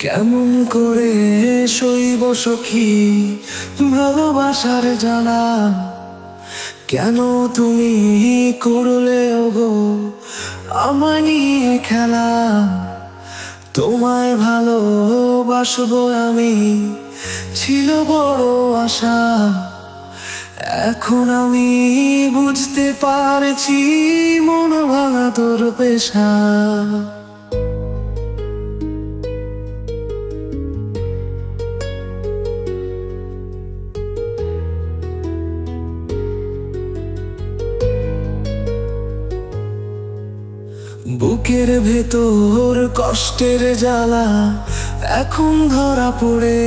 কেমন করে সইব সখী ভালোবাসার জ্বালা? কেন তুমি করলে ওগো আমায় নিয়ে খেলা? তোমায় ভালোবাসবো আমি ছিল বড় আশা। এখন আমি বুঝতে পারছি মন ভাঙা তোর পেশা। বুকের ভেতর কষ্টের জ্বালা এখন ধরা পড়ে,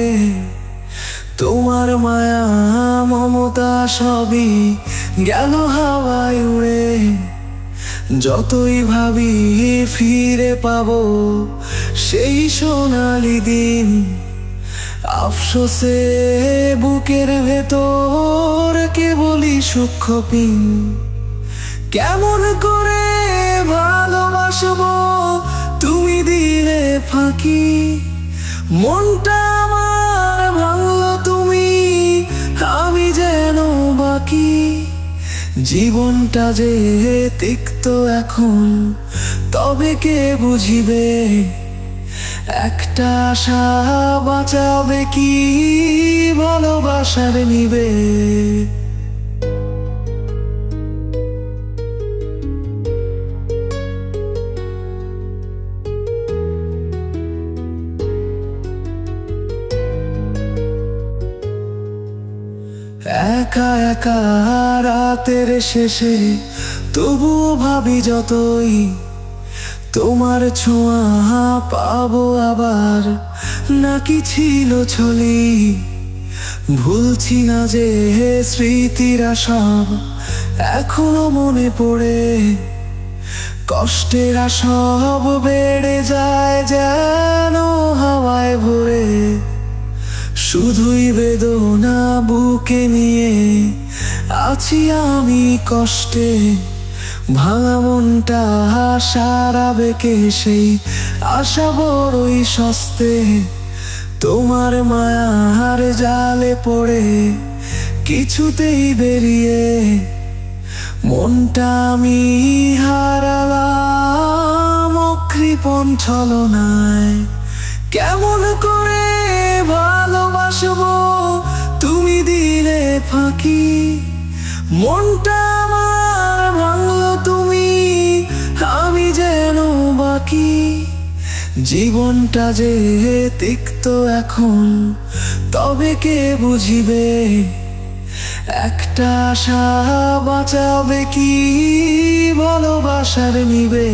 তোমার মায়া মমতা সবই গেল হাওয়ায় উড়ে। যতই ভাবি ফিরে পাবো সেই সোনালি দিন, আফসোসে বুকের ভেতর কেবলই সূক্ষ্ম পিন। কেমন করে ভালোবাসবো তুমি দিলে ফাঁকি? মনটা আমার ভাঙলো তুমি, আমি যেন বাকি। জীবনটা যে তিক্ত এখন তবে কে বুঝিবে? একটা আশা বাঁচাবে কি ভালোবাসার নিবে? একা একা রাতের শেষে তবুও ভাবি যতই, তোমার ছোঁয়া পাবো আবার নাকি ছিল ছলি। ভুলছি না যে স্মৃতিরা সব এখনো মনে পড়ে, কষ্টেরা সব বেড়ে যায় যেন হাওয়ায় ভরে। শুধুই বেদনা বুকে নিয়ে আছি আমি কষ্টে, ভাঙা মনটা সারাবে কে সেই আশা বড়ই সস্তে। তোমার মায়ার জালে পড়ে কিছুতেই বেরিয়ে মনটা আমি হারালাম কৃপণ ছলনায়। কেমন করে ভালোবাসবো তুমি দিলে ফাঁকি? মনটা আমার ভাঙলো তুমি, আমি যেন বাকি। জীবনটা যে তিক্ত এখন তবে কে বুঝিবে? একটা আশা বাঁচাবে কি ভালোবাসার নিবে?